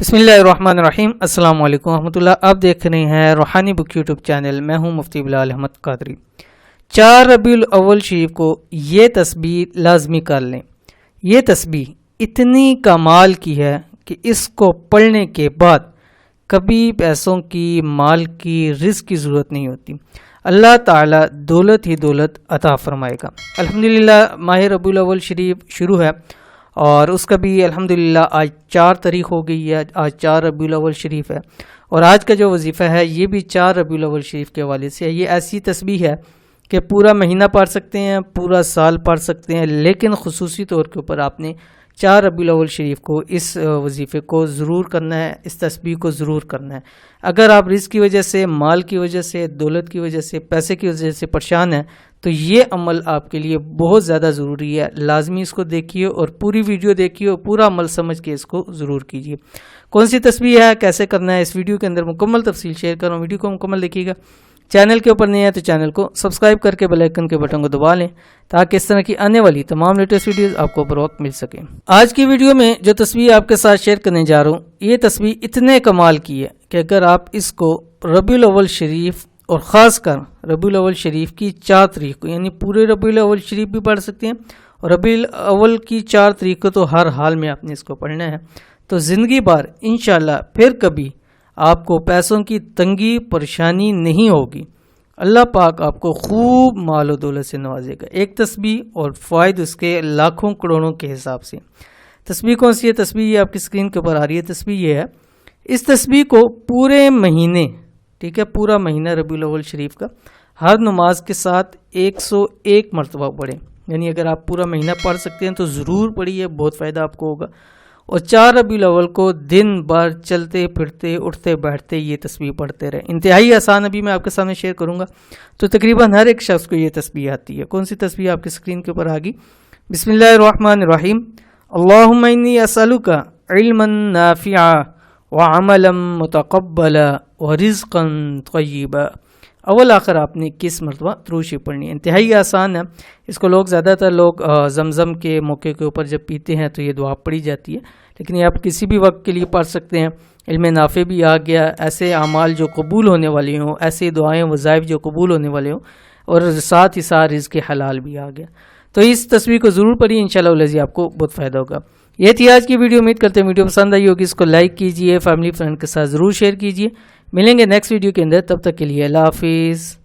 بسم اللہ الرحمن الرحیم۔ السلام علیکم ورحمۃ اللہ۔ آپ دیکھ رہے ہیں روحانی بک یوٹیوب چینل۔ میں ہوں مفتی بلال احمد قادری۔ 4 ربیع الاول شریف کو یہ تسبیح لازمی کر لیں۔ یہ تسبیح اتنی کمال کی ہے کہ اس کو پڑھنے کے بعد کبھی پیسوں کی، مال کی، رزق کی ضرورت نہیں ہوتی۔ اللہ تعالیٰ دولت ہی دولت عطا فرمائے گا۔ الحمدللہ ماہ ربیع الاول شریف شروع ہے اور اس کا بھی الحمدللہ آج 4 تاریخ ہو گئی ہے۔ آج 4 ربیع الاول شریف ہے اور آج کا جو وظیفہ ہے یہ بھی 4 ربیع الاول شریف کے حوالے سے ہے۔ یہ ایسی تسبیح ہے کہ پورا مہینہ پڑھ سکتے ہیں، پورا سال پڑھ سکتے ہیں، لیکن خصوصی طور کے اوپر آپ نے 4 ربیع الاول شریف کو اس وظیفے کو ضرور کرنا ہے، اس تسبیح کو ضرور کرنا ہے۔ اگر آپ رزق کی وجہ سے، مال کی وجہ سے، دولت کی وجہ سے، پیسے کی وجہ سے پریشان ہیں تو یہ عمل آپ کے لیے بہت زیادہ ضروری ہے۔ لازمی اس کو دیکھیے اور پوری ویڈیو دیکھیے اور پورا عمل سمجھ کے اس کو ضرور کیجیے۔ کون سی تسبیح ہے، کیسے کرنا ہے، اس ویڈیو کے اندر مکمل تفصیل شیئر کروں۔ ویڈیو کو مکمل دیکھیے گا۔ چینل کے اوپر نہیں ہے تو چینل کو سبسکرائب کر کے بیل آئیکن کے بٹن کو دبا لیں تاکہ اس طرح کی آنے والی تمام لیٹسٹ ویڈیوز آپ کو بر وقت مل سکیں۔ آج کی ویڈیو میں جو تسبیح آپ کے ساتھ شیئر کرنے جا رہا ہوں، یہ تسبیح اتنے کمال کی ہے کہ اگر آپ اس کو ربیع الاول شریف اور خاص کر ربیع الاول شریف کی 4 تاریخ کو، یعنی پورے ربیع الاول شریف بھی پڑھ سکتے ہیں اور ربیع الاول کی 4 تاریخ کو تو ہر حال میں آپ نے اس کو پڑھنا ہے، تو زندگی بھر انشاءاللہ پھر کبھی آپ کو پیسوں کی تنگی پریشانی نہیں ہوگی۔ اللہ پاک آپ کو خوب مال و دولت سے نوازے گا۔ ایک تسبیح اور فوائد اس کے لاکھوں کروڑوں کے حساب سے۔ تسبیح کون سی ہے؟ تسبیح یہ آپ کی اسکرین کے اوپر آ رہی ہے۔ تسبیح یہ ہے، اس تسبیح کو پورے مہینے، ٹھیک ہے، پورا مہینہ ربیع الاول شریف کا ہر نماز کے ساتھ 101 مرتبہ پڑھیں۔ یعنی اگر آپ پورا مہینہ پڑھ سکتے ہیں تو ضرور پڑھیے، بہت فائدہ آپ کو ہوگا۔ اور 4 ربیع الاول کو دن بھر چلتے پھرتے اٹھتے بیٹھتے یہ تسبیح پڑھتے رہیں۔ انتہائی آسان ابھی میں آپ کے سامنے شیئر کروں گا، تو تقریباً ہر ایک شخص کو یہ تسبیح آتی ہے۔ کون سی تسبیح آپ کی اسکرین کے اوپر آ گئی؟ بسم اللہ الرحمن الرحیم۔ اللہم انی اسألک علما نافعا وعملا متقبلا ورزقا طیبا۔ اول آخر آپ نے 21 مرتبہ درود شریف پڑھنی ہے۔ انتہائی آسان ہے، اس کو زیادہ تر لوگ زمزم کے موقع کے اوپر جب پیتے ہیں تو یہ دعا پڑھی جاتی ہے، لیکن یہ آپ کسی بھی وقت کے لیے پڑھ سکتے ہیں۔ علم نافع بھی آ گیا، ایسے اعمال جو قبول ہونے والے ہوں، ایسے دعائیں وظائف جو قبول ہونے والے ہوں، اور ساتھ ہی ساتھ رزق حلال بھی آ گیا۔ تو اس تصویر کو ضرور پڑھیے، انشاءاللہ العزیز آپ کو بہت فائدہ ہوگا۔ یہ تھی آج کی ویڈیو۔ امید کرتے ہیں ویڈیو پسند آئی ہوگی، اس کو لائک کیجیے، فیملی فرینڈ کے ساتھ ضرور شیئر کیجیے۔ ملیں گے نیکسٹ ویڈیو کے اندر، تب تک کے لیے اللہ حافظ۔